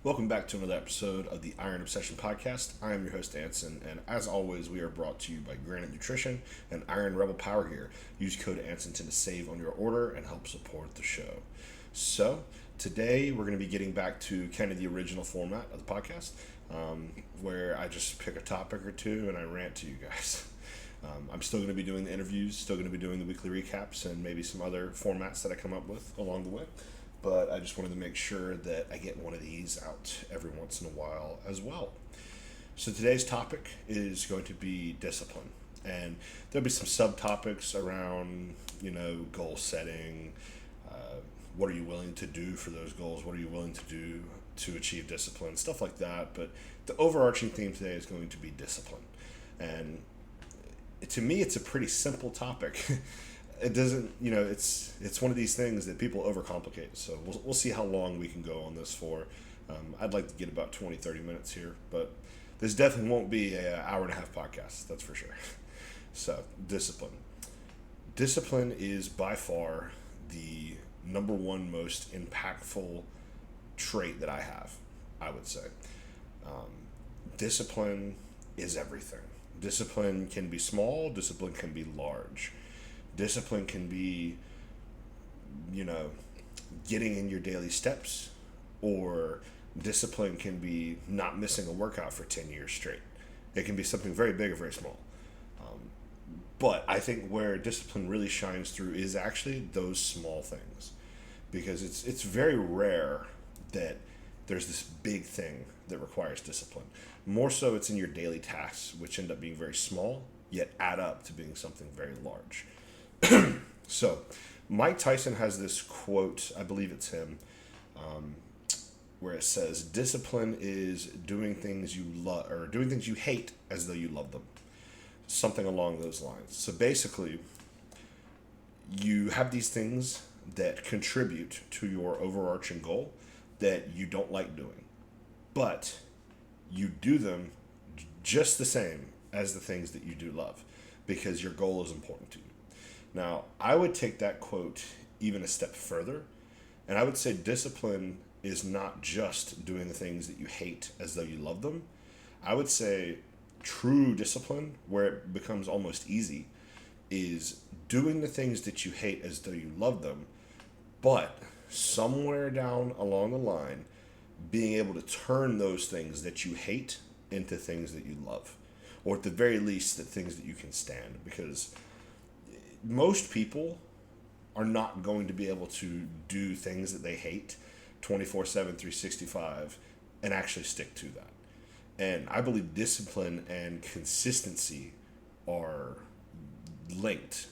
Welcome back to another episode of the Iron Obsession Podcast. I am your host, Anson, and as always, we are brought to you by Granite Nutrition and Iron Rebel Power Gear. Use code Anson to save on your order and help support the show. So, today we're going to be getting back to kind of the original format of the podcast, where I just pick a topic or two and I rant to you guys. I'm still going to be doing the interviews, still going to be doing the weekly recaps, and maybe some other formats that I come up with along the way. But I just wanted to make sure that I get one of these out every once in a while as well. So today's topic is going to be discipline. And there'll be some subtopics around, goal setting. What are you willing to do for those goals? What are you willing to do to achieve discipline? Stuff like that. But the overarching theme today is going to be discipline. And to me, it's a pretty simple topic. It doesn't, it's one of these things that people overcomplicate. So we'll see how long we can go on this for. I'd like to get about 20, 30 minutes here, but this definitely won't be an hour and a half podcast, that's for sure. So, discipline. Discipline is by far the number one most impactful trait that I have, I would say. Discipline is everything. Discipline can be small, discipline can be large. Discipline can be, getting in your daily steps, or discipline can be not missing a workout for 10 years straight. It can be something very big or very small. But I think where discipline really shines through is actually those small things, because it's very rare that there's this big thing that requires discipline. More so, it's in your daily tasks, which end up being very small, yet add up to being something very large. So, Mike Tyson has this quote, I believe it's him, where it says, "Discipline is doing things you love or doing things you hate as though you love them." Something along those lines. So basically, you have these things that contribute to your overarching goal that you don't like doing, but you do them just the same as the things that you do love, because your goal is important to you. Now, I would take that quote even a step further, and I would say discipline is not just doing the things that you hate as though you love them. I would say true discipline, where it becomes almost easy, is doing the things that you hate as though you love them, but somewhere down along the line, being able to turn those things that you hate into things that you love, or at the very least, the things that you can stand, because most people are not going to be able to do things that they hate 24/7, 365 and actually stick to that. And I believe discipline and consistency are linked.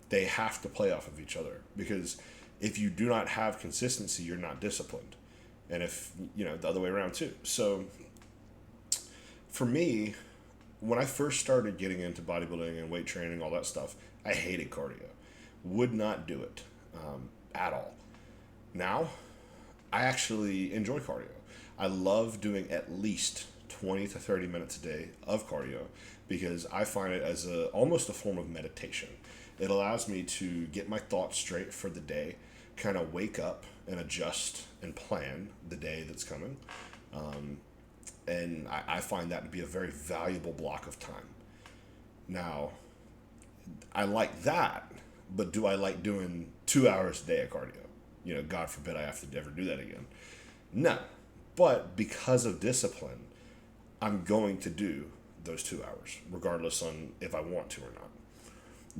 They have to play off of each other, because if you do not have consistency, you're not disciplined. And if, the other way around too. So for me, when I first started getting into bodybuilding and weight training, all that stuff, I hated cardio. Would not do it at all. Now, I actually enjoy cardio. I love doing at least 20 to 30 minutes a day of cardio, because I find it as almost a form of meditation. It allows me to get my thoughts straight for the day, kind of wake up and adjust and plan the day that's coming. And I find that to be a very valuable block of time. Now, I like that, but do I like doing 2 hours a day of cardio? God forbid I have to ever do that again. No. But because of discipline, I'm going to do those 2 hours, regardless on if I want to or not.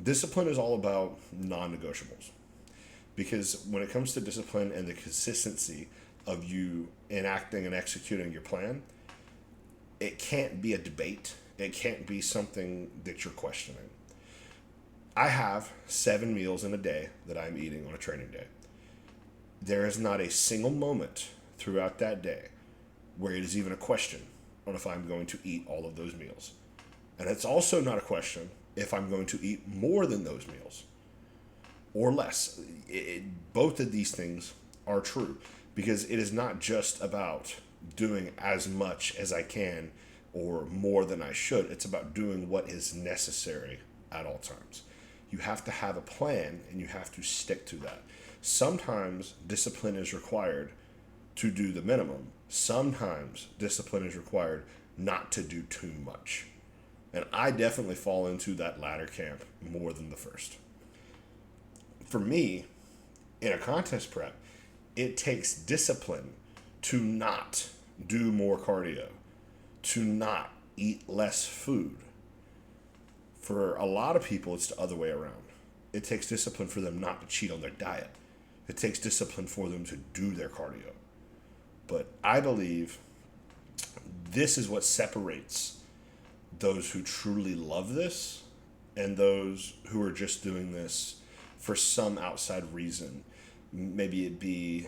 Discipline is all about non-negotiables. Because when it comes to discipline and the consistency of you enacting and executing your plan, it can't be a debate. It can't be something that you're questioning. I have 7 meals in a day that I'm eating on a training day. There is not a single moment throughout that day where it is even a question on if I'm going to eat all of those meals. And it's also not a question if I'm going to eat more than those meals or less. Both of these things are true, because it is not just about doing as much as I can or more than I should. It's about doing what is necessary at all times. You have to have a plan and you have to stick to that. Sometimes discipline is required to do the minimum. Sometimes discipline is required not to do too much. And I definitely fall into that latter camp more than the first. For me, in a contest prep, it takes discipline to not do more cardio, to not eat less food. For a lot of people, it's the other way around. It takes discipline for them not to cheat on their diet. It takes discipline for them to do their cardio. But I believe this is what separates those who truly love this and those who are just doing this for some outside reason. Maybe it be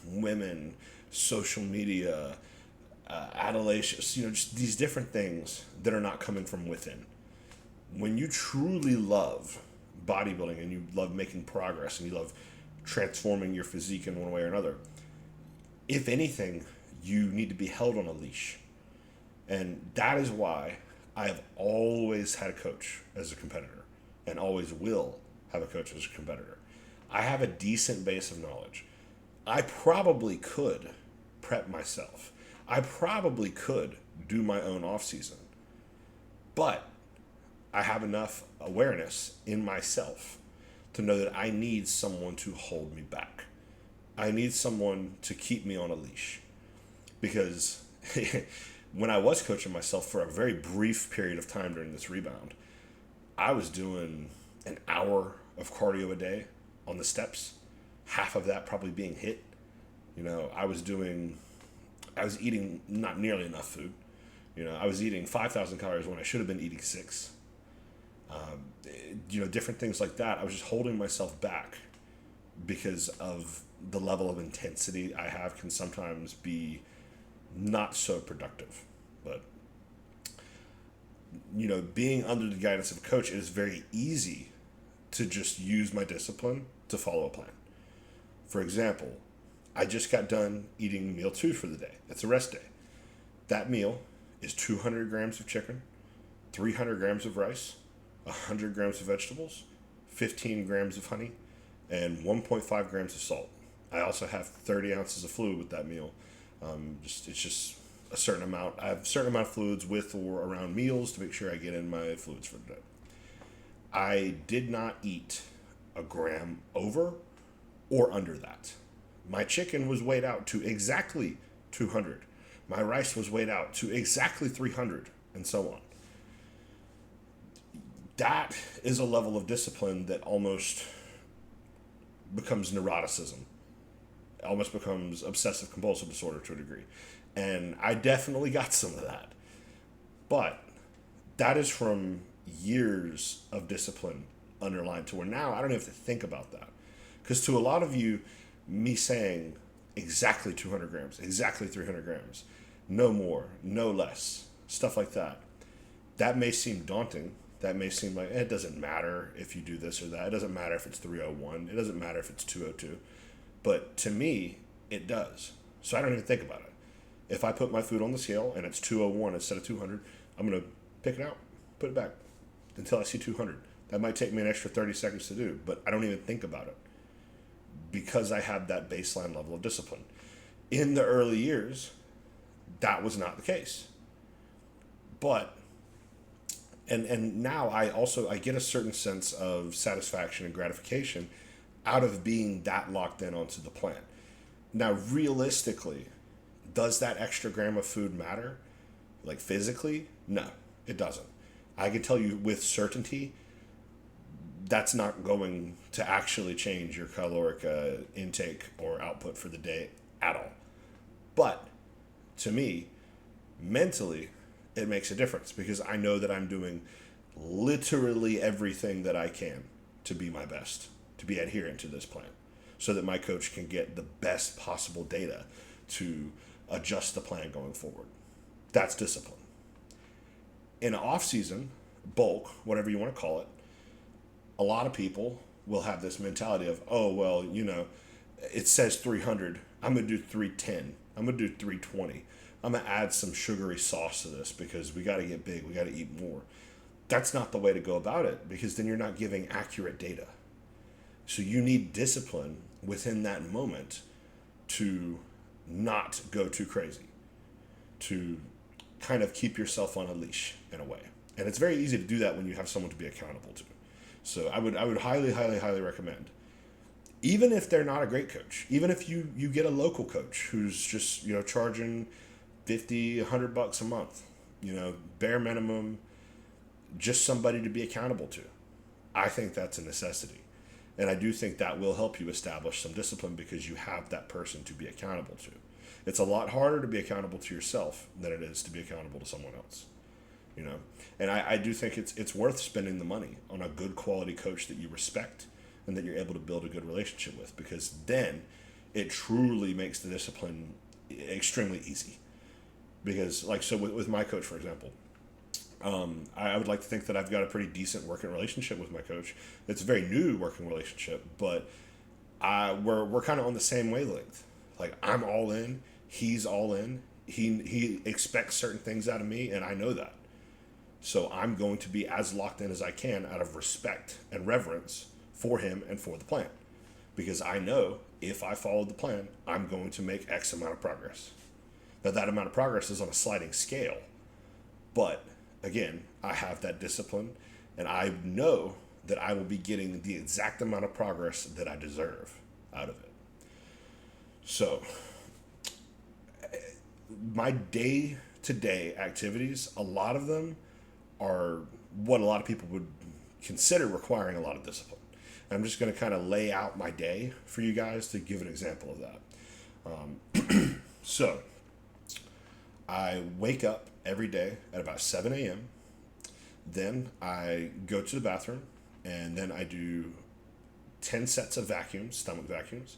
women, social media, adulation, just these different things that are not coming from within. When you truly love bodybuilding and you love making progress and you love transforming your physique in one way or another, if anything, you need to be held on a leash. And that is why I have always had a coach as a competitor and always will have a coach as a competitor. I have a decent base of knowledge. I probably could prep myself. I probably could do my own off season. But I have enough awareness in myself to know that I need someone to hold me back. I need someone to keep me on a leash. Because when I was coaching myself for a very brief period of time during this rebound, I was doing an hour of cardio a day on the steps, half of that probably being hit. I was eating not nearly enough food. I was eating 5,000 calories when I should have been eating 6. Different things like that. I was just holding myself back because of the level of intensity I have can sometimes be not so productive. But, being under the guidance of a coach, it is very easy to just use my discipline to follow a plan. For example, I just got done eating meal 2 for the day. It's a rest day. That meal is 200 grams of chicken, 300 grams of rice, 100 grams of vegetables, 15 grams of honey, and 1.5 grams of salt. I also have 30 ounces of fluid with that meal. It's just a certain amount. I have a certain amount of fluids with or around meals to make sure I get in my fluids for the day. I did not eat a gram over or under that. My chicken was weighed out to exactly 200. My rice was weighed out to exactly 300, and so on. That is a level of discipline that almost becomes neuroticism. It almost becomes obsessive compulsive disorder to a degree. And I definitely got some of that. But that is from years of discipline underlined to where now I don't have to think about that. Because to a lot of you, me saying exactly 200 grams, exactly 300 grams, no more, no less, stuff like that, that may seem daunting. That may seem like it doesn't matter if you do this or that. It doesn't matter if it's 301. It doesn't matter if it's 202. But to me, it does. So I don't even think about it. If I put my food on the scale and it's 201 instead of 200, I'm going to pick it out, put it back until I see 200. That might take me an extra 30 seconds to do, but I don't even think about it because I have that baseline level of discipline. In the early years, that was not the case. But and now I get a certain sense of satisfaction and gratification out of being that locked in onto the plan. Now, realistically, does that extra gram of food matter? Like physically? No, it doesn't. I can tell you with certainty that's not going to actually change your caloric intake or output for the day at all. But to me, mentally, it makes a difference because I know that I'm doing literally everything that I can to be my best, to be adherent to this plan, so that my coach can get the best possible data to adjust the plan going forward. That's discipline. In off-season, bulk, whatever you want to call it, a lot of people will have this mentality of, oh, well, it says 300. I'm going to do 310. I'm going to do 320. I'm going to add some sugary sauce to this because we got to get big. We got to eat more. That's not the way to go about it because then you're not giving accurate data. So you need discipline within that moment to not go too crazy, to kind of keep yourself on a leash in a way. And it's very easy to do that when you have someone to be accountable to. So I would highly, highly, highly recommend, even if they're not a great coach, even if you get a local coach who's just, charging 50, $100 a month, bare minimum, just somebody to be accountable to. I think that's a necessity. And I do think that will help you establish some discipline because you have that person to be accountable to. It's a lot harder to be accountable to yourself than it is to be accountable to someone else. And I do think it's worth spending the money on a good quality coach that you respect and that you're able to build a good relationship with, because then it truly makes the discipline extremely easy. Because with my coach, for example, I would like to think that I've got a pretty decent working relationship with my coach. It's a very new working relationship, but we're kind of on the same wavelength. Like, I'm all in, he's all in. He expects certain things out of me, and I know that. So I'm going to be as locked in as I can out of respect and reverence for him and for the plan. Because I know if I follow the plan, I'm going to make X amount of progress. Now, that amount of progress is on a sliding scale. But, again, I have that discipline, and I know that I will be getting the exact amount of progress that I deserve out of it. So, my day-to-day activities, a lot of them are what a lot of people would consider requiring a lot of discipline. And I'm just going to kind of lay out my day for you guys to give an example of that. So, I wake up every day at about 7 a.m. Then I go to the bathroom, and then I do 10 sets of vacuums, stomach vacuums.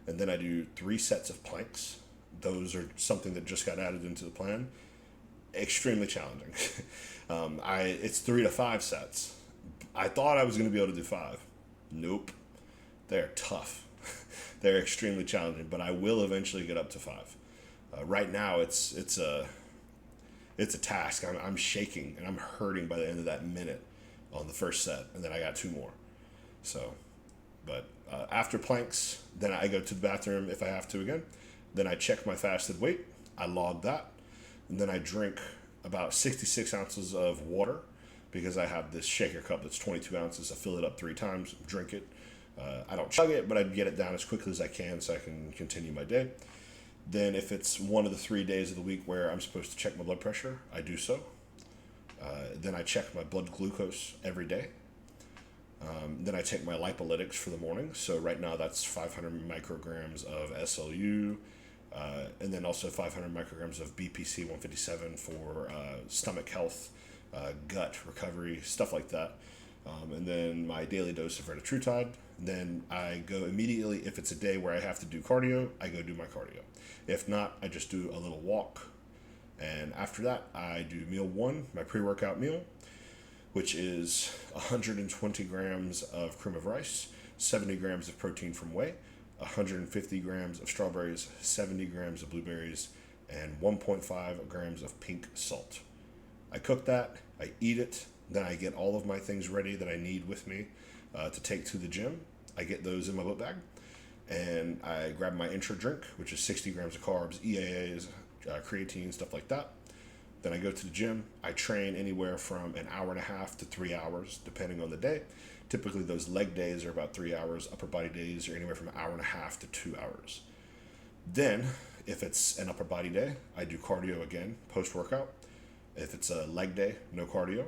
And then I do 3 sets of planks. Those are something that just got added into the plan. Extremely challenging. It's 3 to 5 sets. I thought I was going to be able to do 5. Nope. They're tough. They're extremely challenging, but I will eventually get up to 5. Right now, it's a task. I'm shaking and I'm hurting by the end of that minute on the first set, and then I got 2 more. So, but after planks, then I go to the bathroom if I have to again. Then I check my fasted weight. I log that. And then I drink about 66 ounces of water because I have this shaker cup that's 22 ounces. I fill it up 3 times, drink it. I don't chug it, but I get it down as quickly as I can so I can continue my day. Then if it's one of the 3 days of the week where I'm supposed to check my blood pressure, I do so. Then I check my blood glucose every day. Then I take my lipolytics for the morning. So right now that's 500 micrograms of SLU, and then also 500 micrograms of BPC 157 for stomach health, gut recovery, stuff like that. And then my daily dose of retatrutide. Then I go immediately, if it's a day where I have to do cardio, I go do my cardio. If not, I just do a little walk. And after that, I do meal 1, my pre-workout meal, which is 120 grams of cream of rice, 70 grams of protein from whey, 150 grams of strawberries, 70 grams of blueberries, and 1.5 grams of pink salt. I cook that, I eat it, then I get all of my things ready that I need with me to take to the gym. I get those in my book bag, and I grab my intra drink, which is 60 grams of carbs, EAAs, creatine, stuff like that. Then I go to the gym. I train anywhere from an hour and a half to 3 hours, depending on the day. Typically, those leg days are about 3 hours. Upper body days are anywhere from an hour and a half to 2 hours. Then, if it's an upper body day, I do cardio again, post-workout. If it's a leg day, no cardio,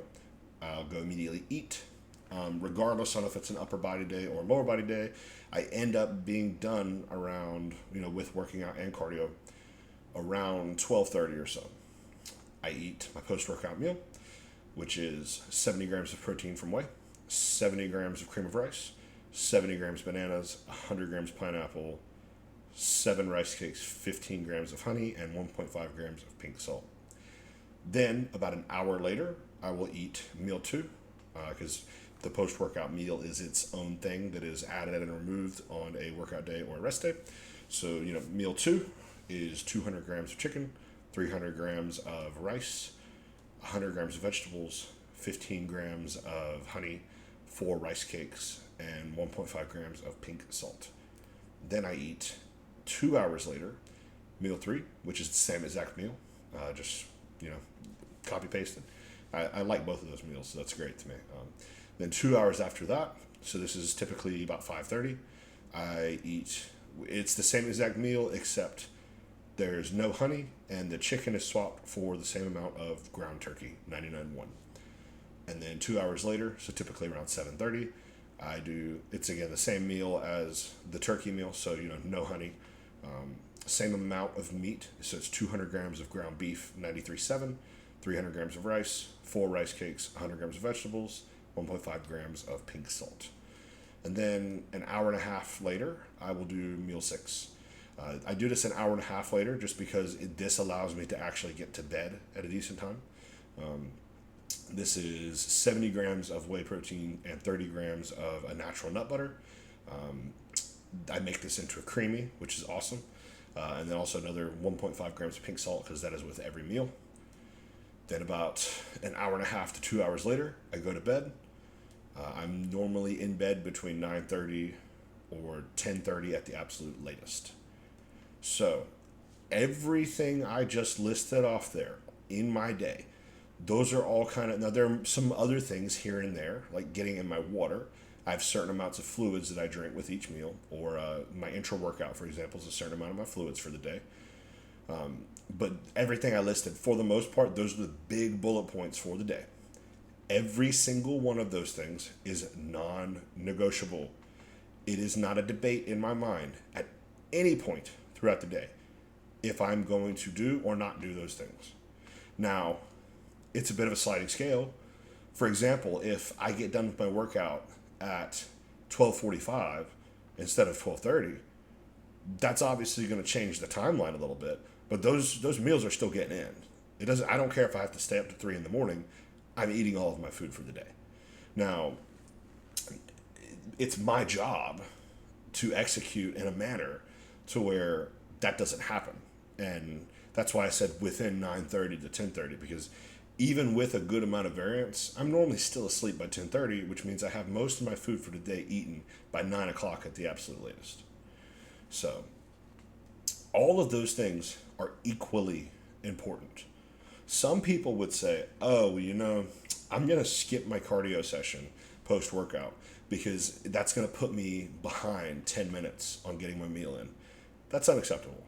I'll go immediately eat. Regardless on if it's an upper body day or lower body day, I end up being done around, with working out and cardio, around 12:30 or so. I eat my post-workout meal, which is 70 grams of protein from whey, 70 grams of cream of rice, 70 grams bananas, 100 grams pineapple, 7 rice cakes, 15 grams of honey, and 1.5 grams of pink salt. Then, about an hour later, I will eat meal 2, because the post-workout meal is its own thing that is added and removed on a workout day or a rest day. So, meal 2 is 200 grams of chicken, 300 grams of rice, 100 grams of vegetables, 15 grams of honey, 4 rice cakes, and 1.5 grams of pink salt. Then I eat 2 hours later Meal 3, which is the same exact meal, just, you know, copy pasted. I like both of those meals, so that's great to me. Then 2 hours after that, so this is typically about 5:30, I eat, it's the same exact meal except there's no honey and the chicken is swapped for the same amount of ground turkey, 99.1. And then 2 hours later, so typically around 7:30, it's again the same meal as the turkey meal, so, you know, no honey, same amount of meat, so it's 200 grams of ground beef, 93.7, 300 grams of rice, 4 rice cakes, 100 grams of vegetables, 1.5 grams of pink salt. And then an hour and a half later, I will do meal 6. I do this an hour and a half later just because this allows me to actually get to bed at a decent time. This is 70 grams of whey protein and 30 grams of a natural nut butter. I make this into a creamy, which is awesome. And then also another 1.5 grams of pink salt because that is with every meal. Then about an hour and a half to 2 hours later, I go to bed. I'm normally in bed between 9:30 or 10:30 at the absolute latest. So everything I just listed off there in my day, those are all kind of, now there are some other things here and there, like getting in my water. I have certain amounts of fluids that I drink with each meal, or my intra workout, for example, is a certain amount of my fluids for the day. But everything I listed, for the most part, those are the big bullet points for the day. Every single one of those things is non-negotiable. It is not a debate in my mind at any point throughout the day if I'm going to do or not do those things. Now, it's a bit of a sliding scale. For example, if I get done with my workout at 12:45 instead of 12:30, that's obviously going to change the timeline a little bit. But those meals are still getting in. It doesn't. I don't care if I have to stay up to 3 a.m. I'm eating all of my food for the day. Now, it's my job to execute in a manner to where that doesn't happen, and that's why I said within 9:30 to 10:30, because even with a good amount of variance, I'm normally still asleep by 10:30, which means I have most of my food for the day eaten by 9 o'clock at the absolute latest. So all of those things are equally important. Some people would say, oh, you know, I'm going to skip my cardio session post-workout because that's going to put me behind 10 minutes on getting my meal in. That's unacceptable.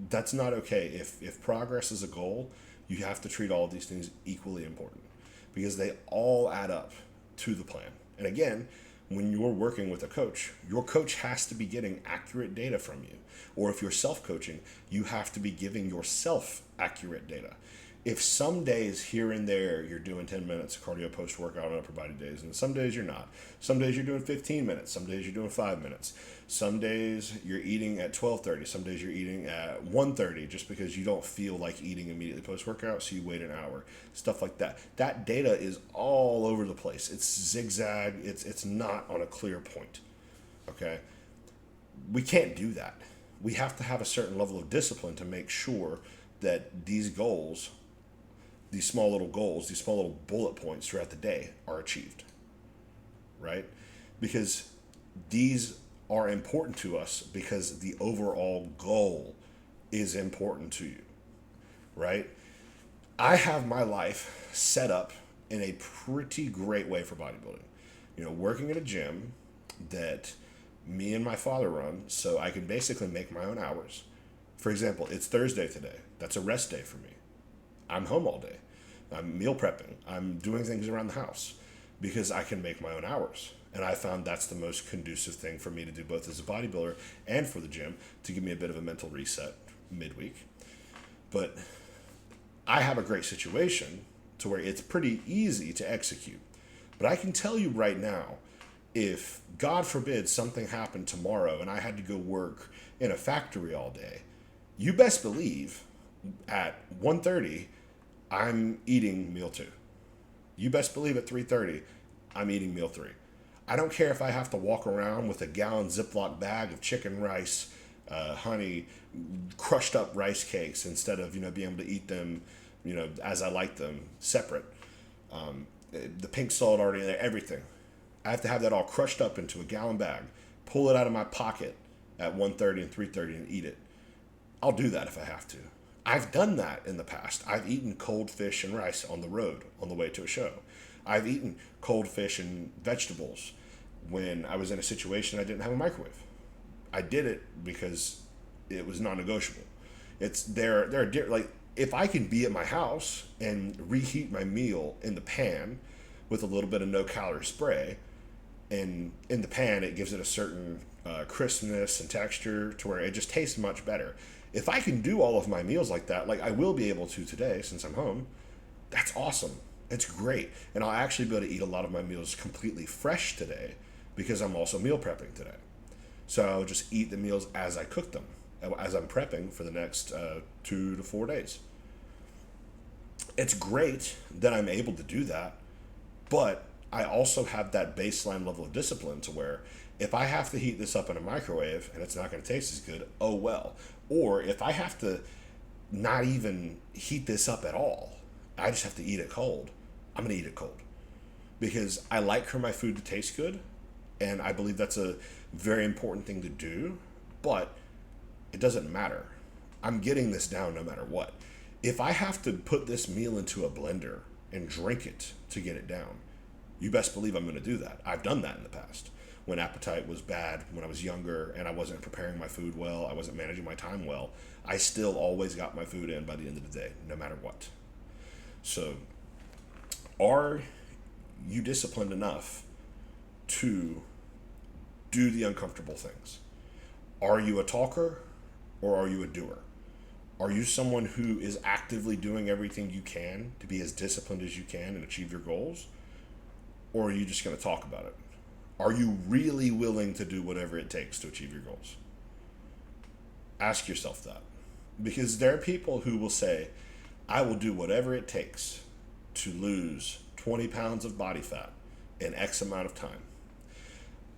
That's not okay. If progress is a goal, you have to treat all of these things equally important because they all add up to the plan. And again, when you're working with a coach, your coach has to be getting accurate data from you. Or if you're self-coaching, you have to be giving yourself accurate data. If some days here and there you're doing 10 minutes of cardio post-workout on a provided days, and some days you're not. Some days you're doing 15 minutes. Some days you're doing 5 minutes. Some days you're eating at 12:30. Some days you're eating at 1:30 just because you don't feel like eating immediately post-workout, so you wait an hour. Stuff like that. That data is all over the place. It's zigzag. It's not on a clear point. Okay? We can't do that. We have to have a certain level of discipline to make sure that these goals, these small little goals, these small little bullet points throughout the day are achieved, right? Because these are important to us because the overall goal is important to you, right? I have my life set up in a pretty great way for bodybuilding. You know, working at a gym that me and my father run, so I can basically make my own hours. For example, it's Thursday today. That's a rest day for me. I'm home all day. I'm meal prepping. I'm doing things around the house because I can make my own hours. And I found that's the most conducive thing for me to do both as a bodybuilder and for the gym to give me a bit of a mental reset midweek. But I have a great situation to where it's pretty easy to execute. But I can tell you right now, if God forbid something happened tomorrow and I had to go work in a factory all day, you best believe at 1:30 I'm eating meal 2. You best believe at 3:30 I'm eating meal 3. I don't care if I have to walk around with a gallon Ziploc bag of chicken, rice, honey, crushed up rice cakes instead of, being able to eat them, as I like them, separate. The pink salt already there, everything. I have to have that all crushed up into a gallon bag, pull it out of my pocket at 1:30 and 3:30 and eat it. I'll do that if I have to. I've done that in the past. I've eaten cold fish and rice on the road on the way to a show. I've eaten cold fish and vegetables when I was in a situation I didn't have a microwave. I did it because it was non-negotiable. It's like if I can be at my house and reheat my meal in the pan with a little bit of no-calorie spray, and in the pan it gives it a certain crispness and texture to where it just tastes much better. If I can do all of my meals like that, like I will be able to today since I'm home, that's awesome. It's great. And I'll actually be able to eat a lot of my meals completely fresh today because I'm also meal prepping today. So I'll just eat the meals as I cook them, as I'm prepping for the next 2 to 4 days. It's great that I'm able to do that, but I also have that baseline level of discipline to where if I have to heat this up in a microwave and it's not going to taste as good, oh well. Or if I have to not even heat this up at all, I just have to eat it cold, I'm going to eat it cold. Because I like for my food to taste good, and I believe that's a very important thing to do, but it doesn't matter. I'm getting this down no matter what. If I have to put this meal into a blender and drink it to get it down, you best believe I'm going to do that. I've done that in the past. When appetite was bad, when I was younger, and I wasn't preparing my food well, I wasn't managing my time well, I still always got my food in by the end of the day, no matter what. So, are you disciplined enough to do the uncomfortable things? Are you a talker or are you a doer? Are you someone who is actively doing everything you can to be as disciplined as you can and achieve your goals? Or are you just going to talk about it? Are you really willing to do whatever it takes to achieve your goals? Ask yourself that. Because there are people who will say, I will do whatever it takes to lose 20 pounds of body fat in X amount of time.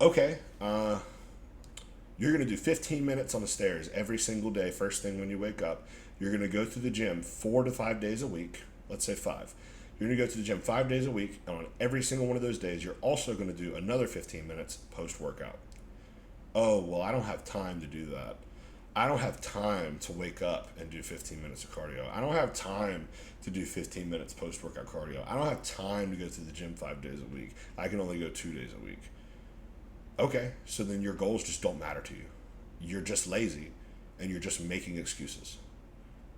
Okay, you're going to do 15 minutes on the stairs every single day, first thing when you wake up. You're going to go to the gym 4 to 5 days a week. Let's say 5. You're going to go to the gym 5 days a week, and on every single one of those days, you're also going to do another 15 minutes post-workout. Oh, well, I don't have time to do that. I don't have time to wake up and do 15 minutes of cardio. I don't have time to do 15 minutes post-workout cardio. I don't have time to go to the gym 5 days a week. I can only go 2 days a week. Okay, so then your goals just don't matter to you. You're just lazy, and you're just making excuses.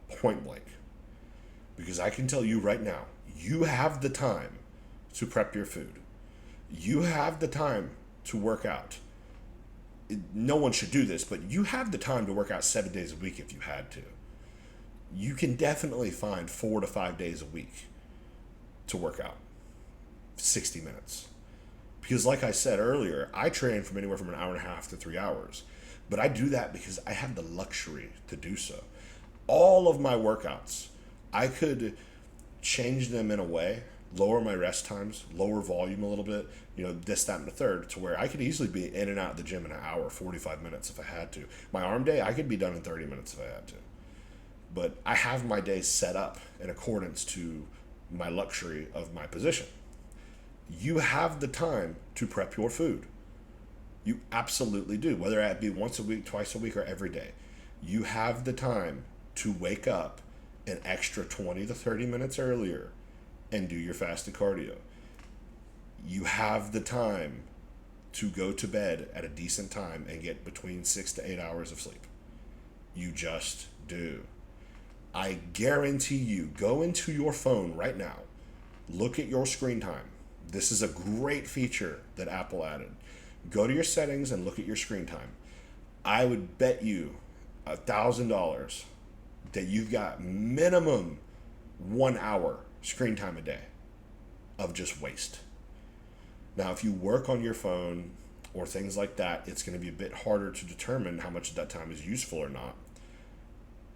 Point blank. Because I can tell you right now, you have the time to prep your food. You have the time to work out. No one should do this, but you have the time to work out 7 days a week if you had to. You can definitely find 4 to 5 days a week to work out. 60 minutes. Because like I said earlier, I train from anywhere from an hour and a half to 3 hours. But I do that because I have the luxury to do so. All of my workouts, I could change them in a way, lower my rest times, lower volume a little bit, this, that, and the third, to where I could easily be in and out of the gym in an hour, 45 minutes if I had to. My arm day, I could be done in 30 minutes if I had to. But I have my day set up in accordance to my luxury of my position. You have the time to prep your food. You absolutely do, whether it be once a week, twice a week, or every day. You have the time to wake up an extra 20 to 30 minutes earlier and do your fasted cardio. You have the time to go to bed at a decent time and get between 6 to 8 hours of sleep. You just do. I guarantee you, go into your phone right now, look at your screen time. This is a great feature that Apple added. Go to your settings and look at your screen time. I would bet you $1,000 that you've got minimum 1 hour screen time a day of just waste. Now, if you work on your phone or things like that, it's going to be a bit harder to determine how much of that time is useful or not.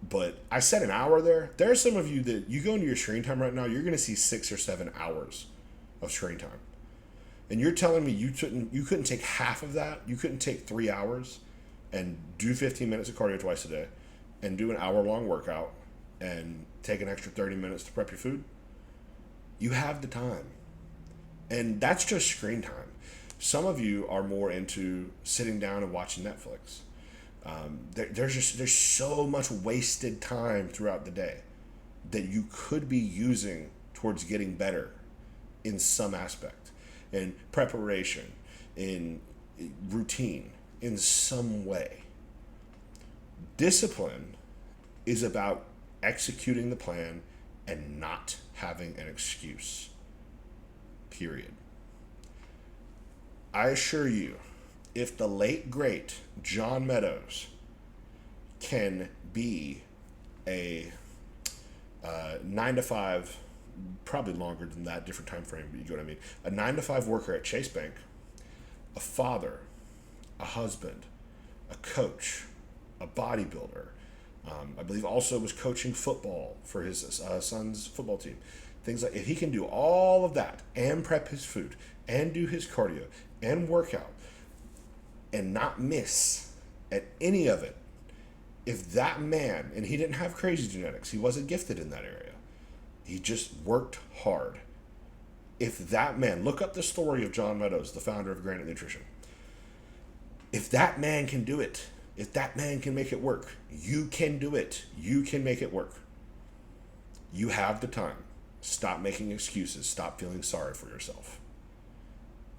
But I said an hour there. There are some of you that you go into your screen time right now, you're going to see 6 or 7 hours of screen time. And you're telling me you couldn't take half of that? You couldn't take 3 hours and do 15 minutes of cardio twice a day and do an hour-long workout and take an extra 30 minutes to prep your food? You have the time. And that's just screen time. Some of you are more into sitting down and watching Netflix. There's so much wasted time throughout the day that you could be using towards getting better in some aspect, in preparation, in routine, in some way. Discipline is about executing the plan and not having an excuse. Period. I assure you, if the late great John Meadows can be a 9 to 5, probably longer than that, different time frame, but you know what I mean, a 9 to 5 worker at Chase Bank, a father, a husband, a coach, a bodybuilder, I believe also was coaching football for his son's football team. Things like, if he can do all of that and prep his food and do his cardio and work out and not miss at any of it, if that man, and he didn't have crazy genetics, he wasn't gifted in that area, he just worked hard. If that man, look up the story of John Meadows, the founder of Granite Nutrition. If that man can do it, if that man can make it work, you can do it. You can make it work. You have the time. Stop making excuses. Stop feeling sorry for yourself.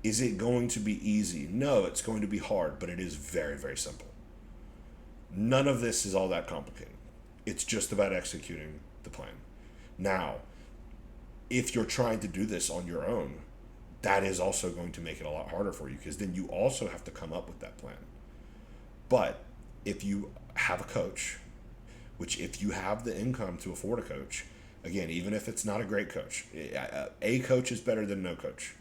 Is it going to be easy? No, it's going to be hard, but it is very, very simple. None of this is all that complicated. It's just about executing the plan. Now, if you're trying to do this on your own, that is also going to make it a lot harder for you, because then you also have to come up with that plan. But if you have a coach, which if you have the income to afford a coach, again, even if it's not a great coach, a coach is better than no coach,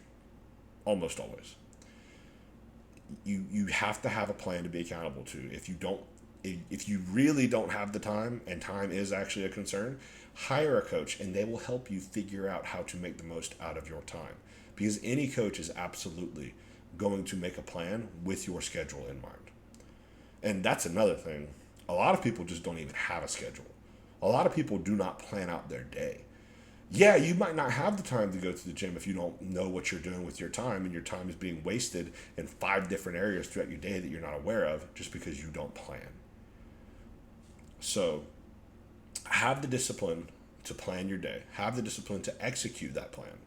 almost always. You have to have a plan to be accountable to. If you really don't have the time, and time is actually a concern, hire a coach and they will help you figure out how to make the most out of your time. Because any coach is absolutely going to make a plan with your schedule in mind. And that's another thing. A lot of people just don't even have a schedule. A lot of people do not plan out their day. Yeah, you might not have the time to go to the gym if you don't know what you're doing with your time, and your time is being wasted in 5 different areas throughout your day that you're not aware of just because you don't plan. So, have the discipline to plan your day. Have the discipline to execute that plan.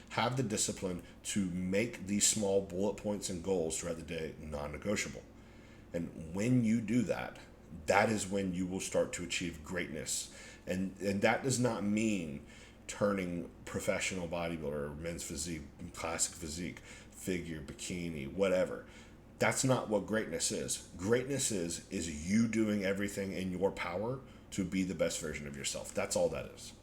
Have the discipline to make these small bullet points and goals throughout the day non-negotiable. And when you do that, that is when you will start to achieve greatness. And that does not mean turning professional bodybuilder, men's physique, classic physique, figure, bikini, whatever. That's not what greatness is. Greatness is you doing everything in your power to be the best version of yourself. That's all that is.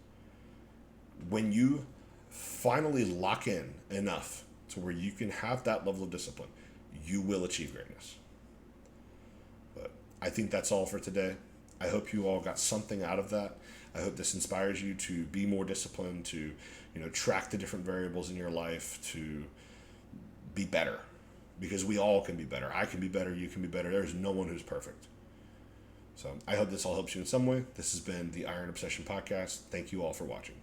When you finally lock in enough to where you can have that level of discipline, you will achieve greatness. But I think that's all for today. I hope you all got something out of that. I hope this inspires you to be more disciplined, to track the different variables in your life, to be better. Because we all can be better. I can be better. You can be better. There's no one who's perfect. So I hope this all helps you in some way. This has been the Iron Obsession Podcast. Thank you all for watching.